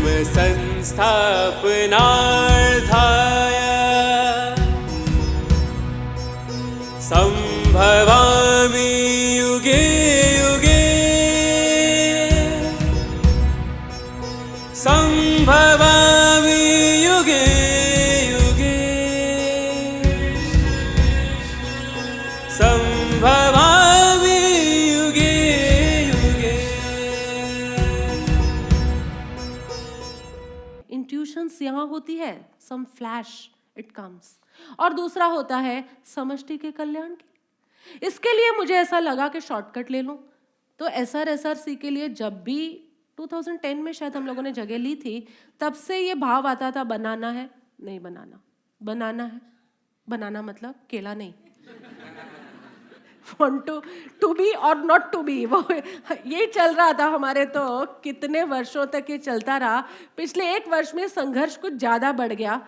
संस्थापनार्थाय संभवामि युगे युगे संभवामि युगे युगे संभवामि युगे युगे। इंट्यूशंस यहाँ होती है, सम फ्लैश इट कम्स, और दूसरा होता है समष्टि के कल्याण की। इसके लिए मुझे ऐसा लगा कि शॉर्टकट ले लूं, तो SRSRC के लिए जब भी 2010 में शायद हम लोगों ने जगह ली थी, तब से ये भाव आता था बनाना है नहीं बनाना, बनाना है, बनाना मतलब केला नहीं, want to be और not to be, वो ये चल रहा था हमारे। तो कितने वर्षों तक ये चलता रहा। पिछले 1 वर्ष में संघर्ष कुछ ज़्यादा बढ़ गया,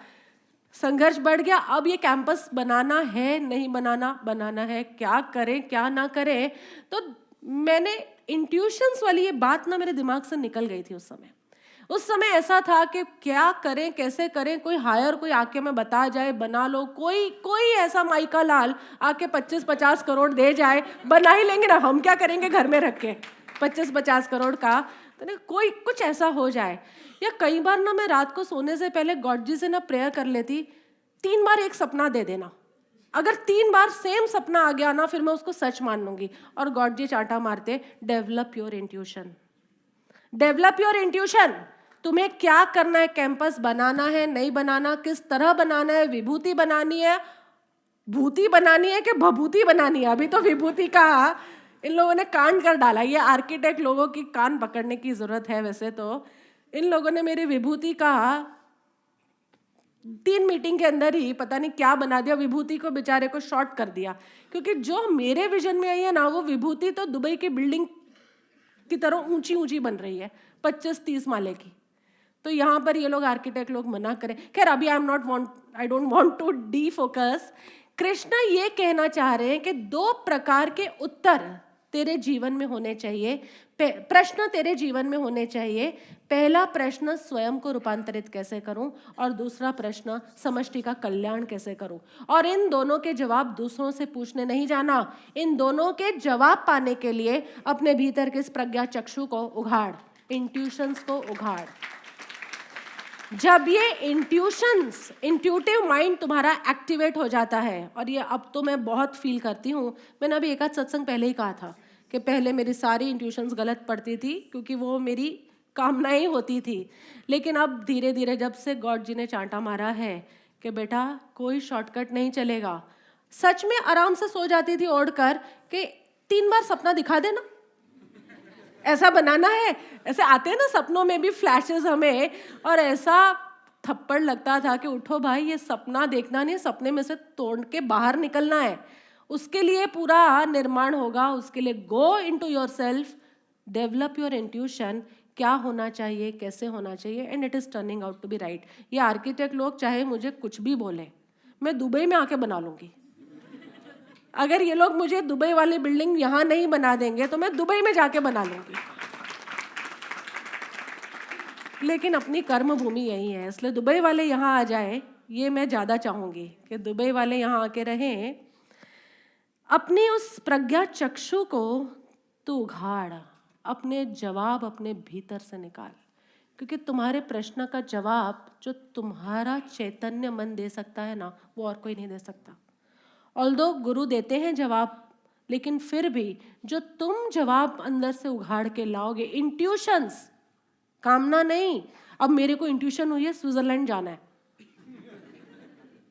संघर्ष बढ़ गया। अब ये कैंपस बनाना है नहीं बनाना, बनाना है, क्या करें क्या ना करें। तो मैंने इंट्यूशंस वाली ये बात ना मेरे दिमाग से निकल गई थी उस समय ऐसा था कि क्या करें कैसे करें, कोई हायर कोई आके मैं बता जाए बना लो, कोई ऐसा माइका लाल आके 25-50 करोड़ दे जाए, बना ही लेंगे ना, हम क्या करेंगे घर में रख के 25-50 करोड़ का, तो ना कोई कुछ ऐसा हो जाए। या कई बार ना मैं रात को सोने से पहले गॉड जी से ना प्रेयर कर लेती, 3 बार एक सपना दे देना, अगर 3 बार सेम सपना आ गया ना फिर मैं उसको सच मान लूंगी। और गॉड जी चांटा मारते, develop your intuition, develop your intuition. तुम्हें क्या करना है, कैंपस बनाना है नहीं बनाना, किस तरह बनाना है, विभूति बनानी है, भूति बनानी है कि भभूति बनानी है। अभी तो विभूति का इन लोगों ने कांड कर डाला, ये आर्किटेक्ट लोगों की कान पकड़ने की जरूरत है। वैसे तो इन लोगों ने मेरी विभूति का 3 मीटिंग के अंदर ही पता नहीं क्या बना दिया, विभूति को बेचारे को शॉर्ट कर दिया। क्योंकि जो मेरे विजन में आई है ना, वो विभूति तो दुबई की बिल्डिंग की तरह ऊंची ऊंची बन रही है, 25-30 माले की। तो यहाँ पर ये लोग आर्किटेक्ट लोग मना करें। खैर अभी I don't want to defocus. Krishna ये कहना चाह रहे हैं कि 2 प्रकार के उत्तर तेरे जीवन में होने चाहिए, प्रश्न तेरे जीवन में होने चाहिए। पहला प्रश्न स्वयं को रूपांतरित कैसे करूं, और दूसरा प्रश्न समष्टि का कल्याण कैसे करूं। और इन दोनों के जवाब दूसरों से पूछने नहीं जाना, इन दोनों के जवाब पाने के लिए अपने भीतर के इस प्रज्ञा चक्षु को उघाड़, इंट्यूशंस को उघाड़। जब ये इंट्यूटिव माइंड तुम्हारा एक्टिवेट हो जाता है, और ये अब तो मैं बहुत फील करती हूँ। मैंने अभी एक आध सत्संग पहले ही कहा था कि पहले मेरी सारी इंट्यूशंस गलत पड़ती थी, क्योंकि वो मेरी कामनाएं होती थी। लेकिन अब धीरे धीरे जब से गॉड जी ने चांटा मारा है कि बेटा कोई शॉर्टकट नहीं चलेगा, सच में आराम से सो जाती थी ओढ़ कर कि 3 बार सपना दिखा देना, ऐसा बनाना है। ऐसे आते हैं ना सपनों में भी फ्लैशेस हमें, और ऐसा थप्पड़ लगता था कि उठो भाई, ये सपना देखना नहीं, सपने में से तोड़ के बाहर निकलना है। उसके लिए पूरा निर्माण होगा, उसके लिए go into yourself, develop your intuition, क्या होना चाहिए कैसे होना चाहिए, and it is turning out to be right. ये आर्किटेक्ट लोग चाहे मुझे कुछ भी बोले, मैं दुबई में आके बना लूंगी। अगर ये लोग मुझे दुबई वाली बिल्डिंग यहाँ नहीं बना देंगे तो मैं दुबई में जाके बना लूंगी। लेकिन अपनी कर्म भूमि यही है, इसलिए दुबई वाले यहाँ आ जाए, ये मैं ज़्यादा चाहूँगी कि दुबई वाले यहाँ आके रहें। अपनी उस प्रज्ञा चक्षु को तू उघाड़, अपने जवाब अपने भीतर से निकाल, क्योंकि तुम्हारे प्रश्न का जवाब जो तुम्हारा चैतन्य मन दे सकता है ना, वो और कोई नहीं दे सकता। ऑल्दो गुरु देते हैं जवाब, लेकिन फिर भी जो तुम जवाब अंदर से उघाड़ के लाओगे, इंट्यूशंस, कामना नहीं। अब मेरे को इंट्यूशन हुई है स्विट्जरलैंड जाना है,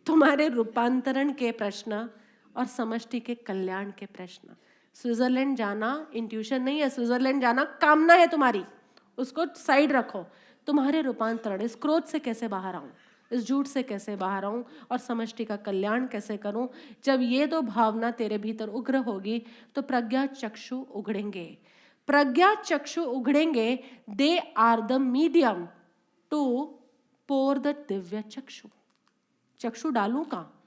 तुम्हारे रूपांतरण के प्रश्न और समष्टि के कल्याण के प्रश्न। स्विट्जरलैंड जाना इंट्यूशन नहीं है, स्विट्जरलैंड जाना कामना है तुम्हारी, उसको साइड रखो। तुम्हारे रूपांतरण, इस क्रोध से कैसे बाहर आऊं, इस झूठ से कैसे बाहर आऊं, और समष्टि का कल्याण कैसे करूं। जब ये 2 भावना तेरे भीतर उग्र होगी तो प्रज्ञा चक्षु उघड़ेंगे, प्रज्ञा चक्षु उघड़ेंगे। They are the medium to pour the दिव्य चक्षु। चक्षु डालूं कहाँ?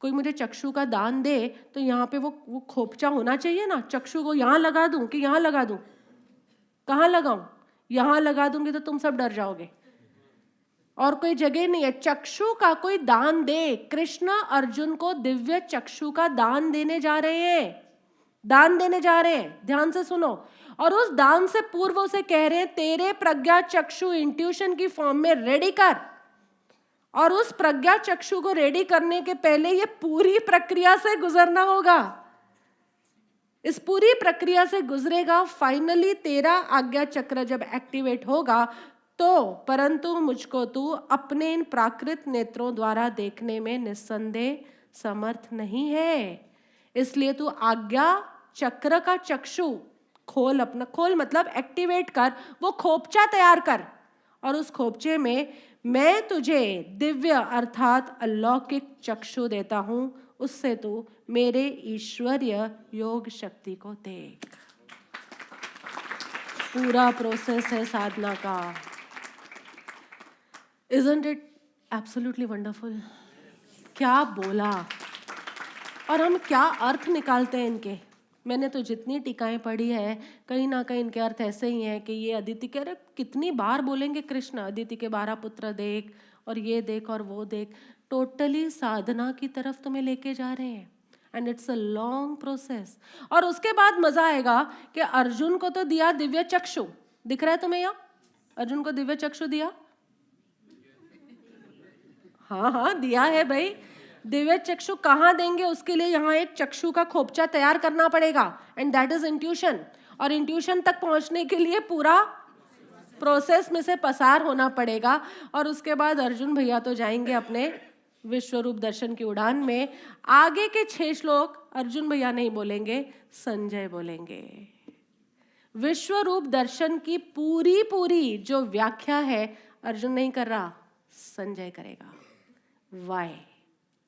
कोई मुझे चक्षु का दान दे तो यहाँ पे वो खोपचा होना चाहिए ना, चक्षु को यहाँ लगा दूं कि यहाँ लगा दूं, कहाँ लगाऊं? यहां लगा दूंगी तो तुम सब डर जाओगे, और कोई जगह नहीं है। चक्षु का कोई दान दे। कृष्ण अर्जुन को दिव्य चक्षु का दान देने जा रहे हैं, दान देने जा रहे हैं, ध्यान से सुनो। और उस दान से पूर्व उसे कह रहे हैं तेरे प्रज्ञा चक्षु इंट्यूशन की फॉर्म में रेडी कर। और उस प्रज्ञा चक्षु को रेडी करने के पहले ये पूरी प्रक्रिया से गुजरना होगा। इस पूरी प्रक्रिया से गुजरेगा, फाइनली तेरा आज्ञा चक्र जब एक्टिवेट होगा तो, परंतु मुझको तू अपने इन प्राकृत नेत्रों द्वारा देखने में निस्संदेह समर्थ नहीं है। इसलिए तू आज्ञा चक्र का चक्षु खोल, अपना खोल मतलब एक्टिवेट कर, वो खोपचा तैयार कर। और उस खोपचे में मैं तुझे दिव्य अर्थात अलौकिक चक्षु देता हूं, उससे तू मेरे ईश्वरीय योग शक्ति को देख। पूरा प्रोसेस है साधना का। Isn't it absolutely wonderful? क्या बोला, और हम क्या अर्थ निकालते हैं इनके। मैंने तो जितनी टीकाएं पढ़ी है, कहीं ना कहीं इनके अर्थ ऐसे ही हैं कि ये अदिति के, अरे कितनी बार बोलेंगे कृष्ण अदिति के 12 पुत्र देख और ये देख और वो देख। टोटली साधना की तरफ तुम्हें लेके जा रहे हैं, and it's a long process. और उसके बाद मजा आएगा कि अर्जुन को तो दिया दिव्य चक्षु, दिख रहा है तुम्हें यहाँ, अर्जुन को दिव्य चक्षु दिया, हाँ दिया है भाई। दिव्य चक्षु कहाँ देंगे, उसके लिए यहाँ एक चक्षु का खोपचा तैयार करना पड़ेगा, एंड दैट इज इंट्यूशन। और इंट्यूशन तक पहुंचने के लिए पूरा प्रोसेस में से पसार होना पड़ेगा। और उसके बाद अर्जुन भैया तो जाएंगे अपने विश्वरूप दर्शन की उड़ान में। आगे के 6 श्लोक अर्जुन भैया नहीं बोलेंगे, संजय बोलेंगे। विश्वरूप दर्शन की पूरी जो व्याख्या है अर्जुन नहीं कर रहा, संजय करेगा। वाई,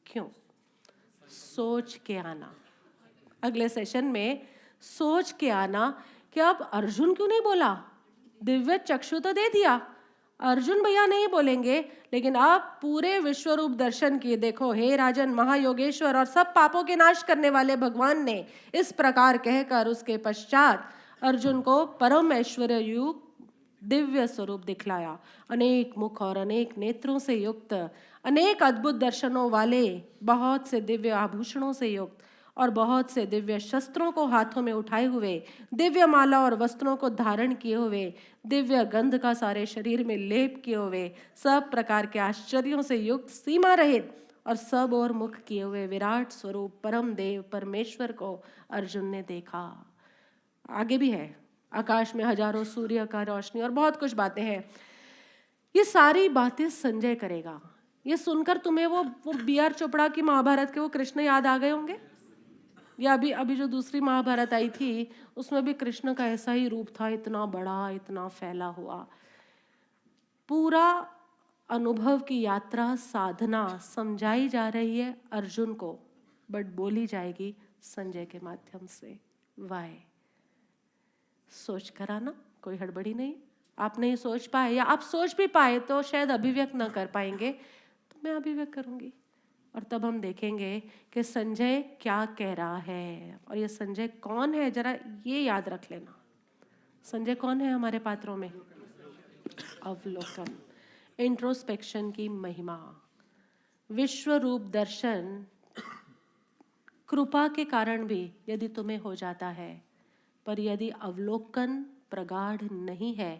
क्यों? सोच के आना। अगले सेशन में सोच के आना कि अब अर्जुन क्यों नहीं बोला, दिव्य चक्षु तो दे दिया, अर्जुन भैया नहीं बोलेंगे, लेकिन अब पूरे विश्वरूप दर्शन की देखो हे राजन महायोगेश्वर और सब पापों के नाश करने वाले भगवान ने इस प्रकार कहकर उसके पश्चात अर्जुन को परम ऐश्वर्य युक्त दिव्य स्वरूप दिखलाया। अनेक मुख और अनेक नेत्रों से युक्त, अनेक अद्भुत दर्शनों वाले, बहुत से दिव्य आभूषणों से युक्त और बहुत से दिव्य शस्त्रों को हाथों में उठाए हुए, दिव्य माला और वस्त्रों को धारण किए हुए, दिव्य गंध का सारे शरीर में लेप किए हुए, सब प्रकार के आश्चर्यों से युक्त, सीमा रहित और सब और मुख किए हुए विराट स्वरूप परम देव परमेश्वर को अर्जुन ने देखा। आगे भी है, आकाश में हजारों सूर्य का रोशनी और बहुत कुछ बातें हैं। ये सारी बातें संजय करेगा। ये सुनकर तुम्हें वो B.R. चोपड़ा की महाभारत के वो कृष्ण याद आ गए होंगे, या अभी जो दूसरी महाभारत आई थी उसमें भी कृष्ण का ऐसा ही रूप था, इतना बड़ा, इतना फैला हुआ। पूरा अनुभव की यात्रा साधना समझाई जा रही है अर्जुन को, बट बोली जाएगी संजय के माध्यम से। वाई, सोच कर आना, कोई हड़बड़ी नहीं। आप नहीं सोच पाए या आप सोच भी पाए तो शायद अभिव्यक्त ना कर पाएंगे, तो मैं अभिव्यक्त करूंगी और तब हम देखेंगे कि संजय क्या कह रहा है। और ये संजय कौन है, जरा ये याद रख लेना। संजय कौन है हमारे पात्रों में? अवलोकन, इंट्रोस्पेक्शन की महिमा। विश्वरूप दर्शन कृपा के कारण भी यदि तुम्हें हो जाता है, पर यदि अवलोकन प्रगाढ़ नहीं है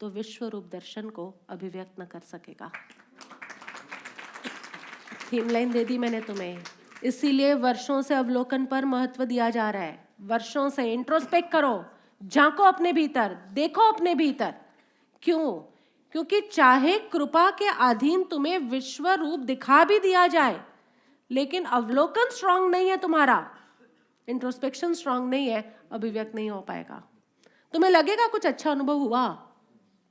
तो विश्वरूप दर्शन को अभिव्यक्त न कर सकेगा। थीम लाइन दे दी मैंने तुम्हें, इसीलिए वर्षों से अवलोकन पर महत्व दिया जा रहा है। वर्षों से इंट्रोस्पेक्ट करो, झांको अपने भीतर, देखो अपने भीतर। क्यों? क्योंकि चाहे कृपा के अधीन तुम्हें विश्व रूप दिखा भी दिया जाए, लेकिन अवलोकन स्ट्रांग नहीं है तुम्हारा, इंट्रोस्पेक्शन स्ट्रांग नहीं है, अभिव्यक्त नहीं हो पाएगा। तुम्हें लगेगा कुछ अच्छा अनुभव हुआ,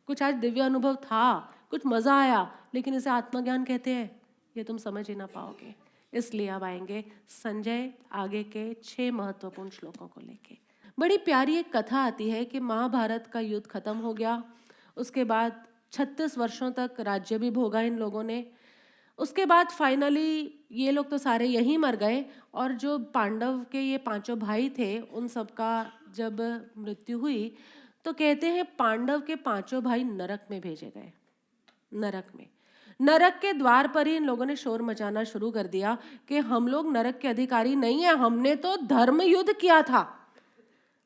कुछ आज दिव्य अनुभव था, कुछ मजा आया, लेकिन इसे आत्मज्ञान कहते हैं, ये तुम समझ ही ना पाओगे। इसलिए अब आएंगे संजय आगे के 6 महत्वपूर्ण श्लोकों को लेके। बड़ी प्यारी एक कथा आती है कि महाभारत का युद्ध खत्म हो गया, उसके बाद 36 वर्षों तक राज्य भी भोगा इन लोगों ने। उसके बाद फाइनली ये लोग तो सारे यहीं मर गए, और जो पांडव के ये 5 भाई थे उन सबका जब मृत्यु हुई तो कहते हैं पांडव के पांचों भाई नरक में भेजे गए। नरक में, नरक के द्वार पर ही इन लोगों ने शोर मचाना शुरू कर दिया कि हम लोग नरक के अधिकारी नहीं है, हमने तो धर्म युद्ध किया था,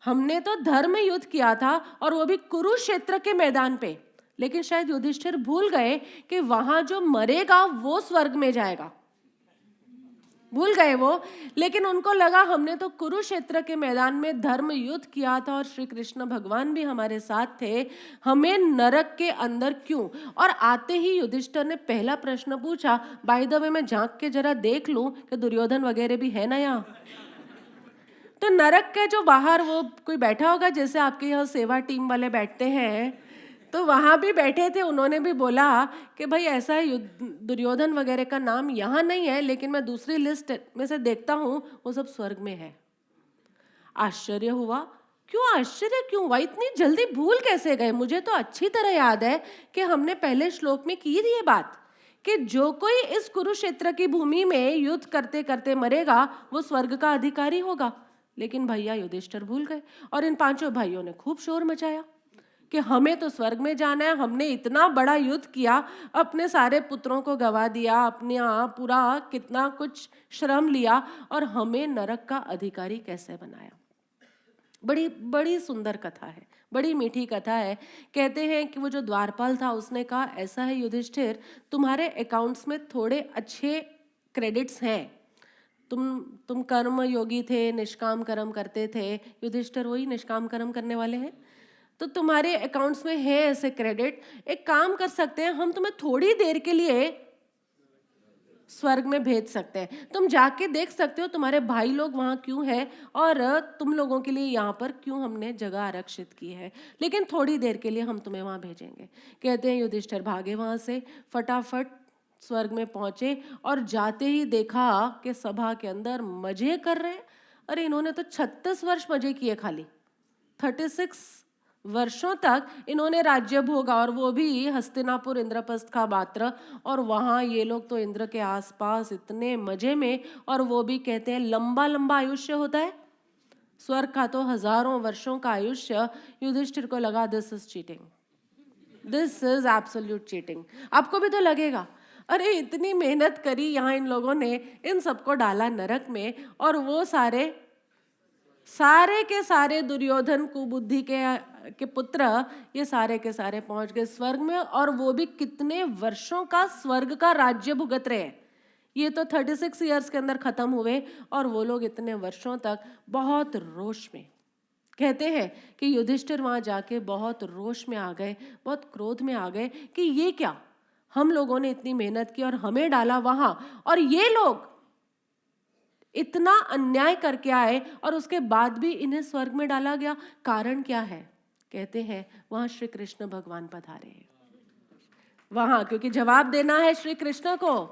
हमने तो धर्म युद्ध किया था, और वो भी कुरुक्षेत्र के मैदान पे। लेकिन शायद युधिष्ठिर भूल गए कि वहां जो मरेगा वो स्वर्ग में जाएगा, भूल गए वो। लेकिन उनको लगा हमने तो कुरुक्षेत्र के मैदान में धर्म युद्ध किया था और श्री कृष्ण भगवान भी हमारे साथ थे, हमें नरक के अंदर क्यों। और आते ही युधिष्ठिर ने पहला प्रश्न पूछा, बाय द वे मैं झांक के जरा देख लूं कि दुर्योधन वगैरह भी है ना यहाँ। तो नरक के जो बाहर वो कोई बैठा होगा, जैसे आपके यहाँ सेवा टीम वाले बैठते हैं, तो वहाँ भी बैठे थे। उन्होंने भी बोला कि भाई ऐसा है, दुर्योधन वगैरह का नाम यहाँ नहीं है, लेकिन मैं दूसरी लिस्ट में से देखता हूँ वो सब स्वर्ग में है। आश्चर्य हुआ, क्यों आश्चर्य क्यों हुआ, इतनी जल्दी भूल कैसे गए। मुझे तो अच्छी तरह याद है कि हमने पहले श्लोक में की थी ये बात कि जो कोई इस कुरुक्षेत्र की भूमि में युद्ध करते करते मरेगा वो स्वर्ग का अधिकारी होगा। लेकिन भैया युधिष्ठिर भूल गए और इन पांचों भाइयों ने खूब शोर मचाया कि हमें तो स्वर्ग में जाना है, हमने इतना बड़ा युद्ध किया, अपने सारे पुत्रों को गवा दिया, अपने पूरा कितना कुछ श्रम लिया, और हमें नरक का अधिकारी कैसे बनाया। बड़ी बड़ी सुंदर कथा है, बड़ी मीठी कथा है। कहते हैं कि वो जो द्वारपाल था उसने कहा, ऐसा है युधिष्ठिर, तुम्हारे अकाउंट्स में थोड़े अच्छे क्रेडिट्स हैं, तुम कर्म योगी थे, निष्काम कर्म करते थे। युधिष्ठिर वही निष्काम कर्म करने वाले हैं, तो तुम्हारे अकाउंट्स में है ऐसे क्रेडिट। एक काम कर सकते हैं, हम तुम्हें थोड़ी देर के लिए स्वर्ग में भेज सकते हैं, तुम जाके देख सकते हो तुम्हारे भाई लोग वहाँ क्यों है और तुम लोगों के लिए यहाँ पर क्यों हमने जगह आरक्षित की है, लेकिन थोड़ी देर के लिए हम तुम्हें वहाँ भेजेंगे। कहते हैं युधिष्ठिर भागे वहाँ से, फटाफट स्वर्ग में पहुंचे और जाते ही देखा कि सभा के अंदर मजे कर रहे हैं। अरे इन्होंने तो 36 वर्ष मजे किए, खाली 36 वर्षों तक इन्होंने राज्य भोगा, और वो भी हस्तिनापुर इंद्रप्रस्थ का मात्र। और वहाँ ये लोग तो इंद्र के आसपास इतने मजे में, और वो भी कहते हैं लंबा लंबा आयुष्य होता है स्वर्ग का, तो हजारों वर्षों का आयुष्य। युधिष्ठिर को लगा this is cheating, this is absolute cheating. आपको भी तो लगेगा, अरे इतनी मेहनत करी यहाँ इन लोगों ने, इन सबको डाला नरक में, और वो सारे के सारे दुर्योधन कुबुद्धि के पुत्र ये सारे के सारे पहुंच गए स्वर्ग में, और वो भी कितने वर्षों का स्वर्ग का राज्य भुगत रहे हैं। ये तो 36 ईयर्स के अंदर खत्म हुए, और वो लोग इतने वर्षों तक बहुत रोष में। कहते हैं कि युधिष्ठिर वहां जाके बहुत रोष में आ गए, बहुत क्रोध में आ गए कि ये क्या, हम लोगों ने इतनी मेहनत की और हमें डाला वहां, और ये लोग इतना अन्याय करके आए और उसके बाद भी इन्हें स्वर्ग में डाला गया। कारण क्या है? कहते हैं वहां श्री कृष्ण भगवान पधारे हैं वहां, क्योंकि जवाब देना है श्री कृष्ण को,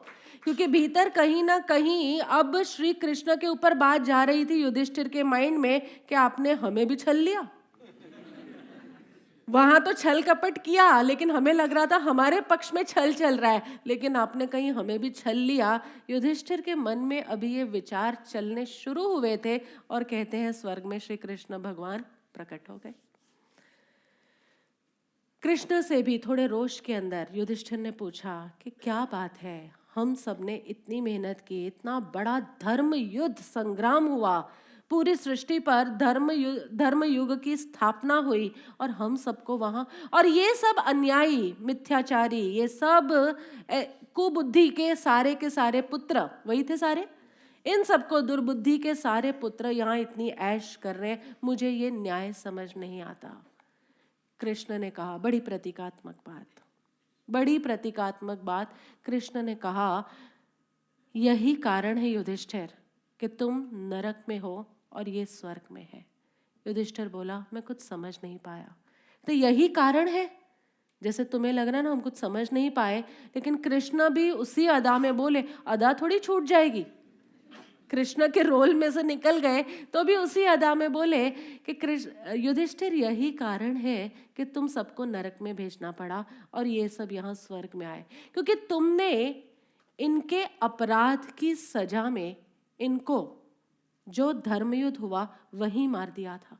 क्योंकि भीतर कहीं ना कहीं अब श्री कृष्ण के ऊपर बात जा रही थी युधिष्ठिर के माइंड में कि आपने हमें भी छल लिया। वहां तो छल कपट किया, लेकिन हमें लग रहा था हमारे पक्ष में छल चल रहा है, लेकिन आपने कहीं हमें भी छल लिया। युधिष्ठिर के मन में अभी ये विचार चलने शुरू हुए थे, और कहते हैं स्वर्ग में श्री कृष्ण भगवान प्रकट हो गए। कृष्ण से भी थोड़े रोष के अंदर युधिष्ठिर ने पूछा कि क्या बात है, हम सब ने इतनी मेहनत की, इतना बड़ा धर्म युद्ध संग्राम हुआ, पूरी सृष्टि पर धर्म युग की स्थापना हुई, और हम सबको वहां, और ये सब अन्यायी मिथ्याचारी, ये सब कुबुद्धि के सारे पुत्र वही थे सारे, इन सबको दुर्बुद्धि के सारे पुत्र यहाँ इतनी ऐश कर रहे हैं, मुझे ये न्याय समझ नहीं आता। कृष्ण ने कहा, बड़ी प्रतीकात्मक बात कृष्ण ने कहा, यही कारण है युधिष्ठिर कि तुम नरक में हो और ये स्वर्ग में है। युधिष्ठिर बोला, मैं कुछ समझ नहीं पाया। तो यही कारण है, जैसे तुम्हें लग रहा है ना हम कुछ समझ नहीं पाए, लेकिन कृष्ण भी उसी अदा में बोले, अदा थोड़ी छूट जाएगी, कृष्ण के रोल में से निकल गए तो भी उसी अदा में बोले कि युधिष्ठिर यही कारण है कि तुम सबको नरक में भेजना पड़ा और ये सब यहाँ स्वर्ग में आए, क्योंकि तुमने इनके अपराध की सजा में इनको जो धर्मयुद्ध हुआ वही मार दिया था।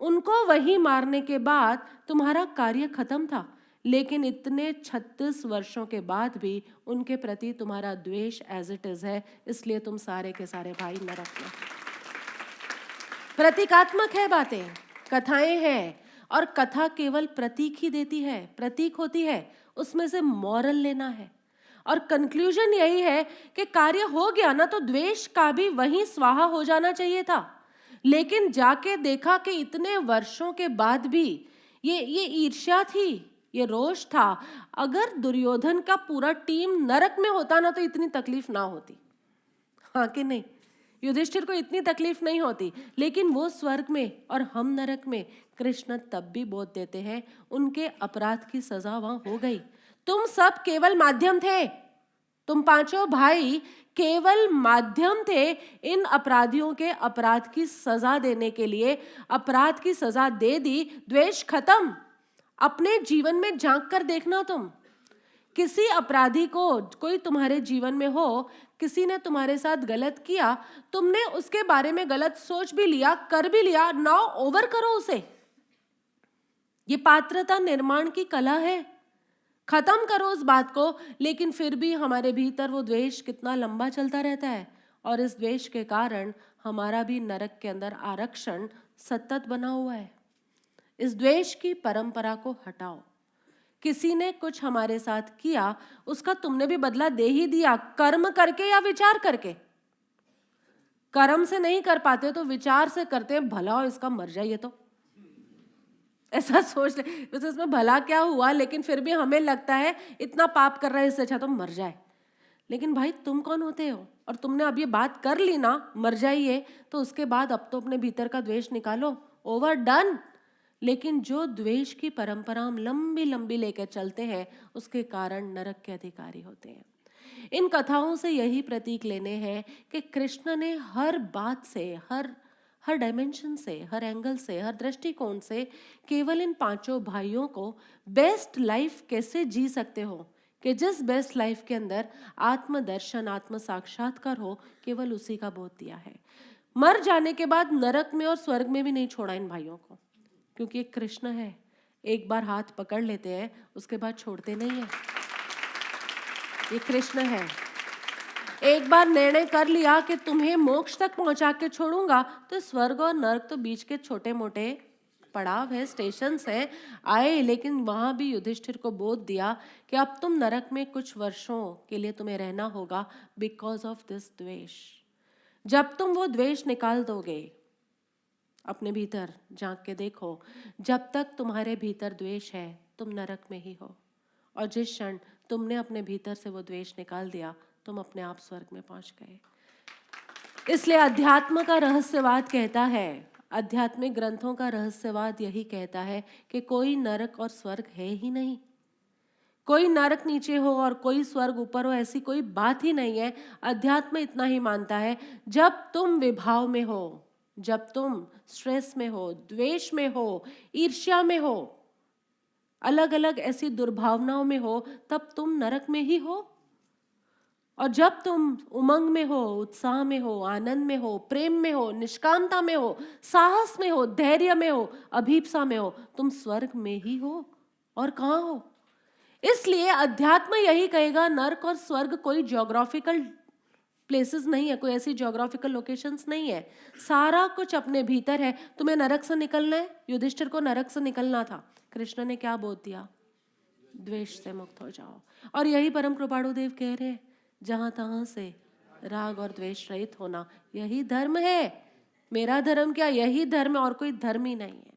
उनको वहीं मारने के बाद तुम्हारा कार्य खत्म था, लेकिन इतने 36 वर्षों के बाद भी उनके प्रति तुम्हारा द्वेष एज इट इज है, इसलिए तुम सारे के सारे भाई नरक में। प्रतीकात्मक है बातें, कथाएं हैं, और कथा केवल प्रतीक ही देती है, प्रतीक होती है, उसमें से मॉरल लेना है। और कंक्लूजन यही है कि कार्य हो गया ना, तो द्वेष का भी वहीं स्वाहा हो जाना चाहिए था, लेकिन जाके देखा कि इतने वर्षों के बाद भी ये ईर्ष्या थी, ये रोष था। अगर दुर्योधन का पूरा टीम नरक में होता ना, तो इतनी तकलीफ ना होती, हाँ कि नहीं? युधिष्ठिर को इतनी तकलीफ नहीं होती, लेकिन वो स्वर्ग में और हम नरक में। कृष्ण तब भी बोध देते हैं, उनके अपराध की सजा वहां हो गई। तुम सब केवल माध्यम थे, तुम पांचों भाई केवल माध्यम थे इन अपराधियों के अपराध की सजा देने के लिए। अपराध की सजा दे दी, द्वेष खत्म। अपने जीवन में झांक कर देखना, तुम किसी अपराधी को, कोई तुम्हारे जीवन में हो, किसी ने तुम्हारे साथ गलत किया, तुमने उसके बारे में गलत सोच भी लिया, कर भी लिया, नाउ ओवर करो उसे। ये पात्रता निर्माण की कला है, खत्म करो उस बात को। लेकिन फिर भी हमारे भीतर वो द्वेष कितना लंबा चलता रहता है, और इस द्वेष के कारण हमारा भी नरक के अंदर आरक्षण सतत बना हुआ है। इस द्वेष की परंपरा को हटाओ। किसी ने कुछ हमारे साथ किया, उसका तुमने भी बदला दे ही दिया, कर्म करके या विचार करके। कर्म से नहीं कर पाते तो विचार से करते हैं, भला हो इसका मर जाइए, तो ऐसा सोच ले, वैसे इसमें भला क्या हुआ, लेकिन फिर भी हमें लगता है इतना पाप कर रहा है, इससे अच्छा तो मर जाए। लेकिन भाई तुम कौन होते हो? और तुमने अब ये बात कर ली ना, मर जाइए, तो उसके बाद अब तो अपने भीतर का द्वेष निकालो, ओवर डन। लेकिन जो द्वेष की परंपरा हम लंबी लंबी लेकर चलते हैं, उसके कारण नरक के अधिकारी होते हैं। इन कथाओं से यही प्रतीक लेने हैं कि कृष्ण ने हर बात से, हर डायमेंशन से, हर एंगल से, हर दृष्टिकोण से केवल इन पांचों भाइयों को बेस्ट लाइफ कैसे जी सकते हो, कि जिस बेस्ट लाइफ के अंदर आत्मदर्शन, आत्म साक्षात्कार हो, केवल उसी का बोध दिया है। मर जाने के बाद नरक में और स्वर्ग में भी नहीं छोड़ा इन भाइयों को, क्योंकि ये कृष्ण है, एक बार हाथ पकड़ लेते हैं, उसके बाद छोड़ते नहीं है। ये कृष्ण है, एक बार निर्णय कर लिया कि तुम्हें मोक्ष तक पहुंचा के छोड़ूंगा, तो स्वर्ग और नरक तो बीच के छोटे मोटे पड़ाव है, स्टेशंस हैं, आए। लेकिन वहां भी युधिष्ठिर को बोध दिया कि अब तुम नरक में कुछ वर्षों के लिए तुम्हें रहना होगा, बिकॉज ऑफ दिस द्वेष। जब तुम वो द्वेष निकाल दोगे, अपने भीतर झांक के देखो, जब तक तुम्हारे भीतर द्वेष है तुम नरक में ही हो, और जिस क्षण तुमने अपने भीतर से वो द्वेष निकाल दिया, तुम अपने आप स्वर्ग में पहुंच गए। इसलिए अध्यात्म का रहस्यवाद कहता है, आध्यात्मिक ग्रंथों का रहस्यवाद यही कहता है कि कोई नरक और स्वर्ग है ही नहीं, कोई नरक नीचे हो और कोई स्वर्ग ऊपर हो, ऐसी कोई बात ही नहीं है। अध्यात्म इतना ही मानता है, जब तुम विभाव में हो, जब तुम स्ट्रेस में हो, द्वेष में हो, ईर्ष्या में हो, अलग अलग ऐसी दुर्भावनाओं में हो, तब तुम नरक में ही हो। और जब तुम उमंग में हो, उत्साह में हो, आनंद में हो, प्रेम में हो, निष्कामता में हो, साहस में हो, धैर्य में हो, अभीप्सा में हो, तुम स्वर्ग में ही हो, और कहाँ हो? इसलिए अध्यात्म यही कहेगा, नरक और स्वर्ग कोई ज्योग्राफिकल प्लेसेस नहीं है, कोई ऐसी ज्योग्राफिकल लोकेशंस नहीं है, सारा कुछ अपने भीतर है। तुम्हें नरक से निकलना है, युधिष्ठिर को नरक से निकलना था, कृष्ण ने क्या बोध दिया? द्वेष से मुक्त हो जाओ। और यही परम कृपाणु देव कह रहे हैं, जहां तहां से राग और द्वेष रहित होना, यही धर्म है। मेरा धर्म क्या, यही धर्म है, और कोई धर्म ही नहीं है।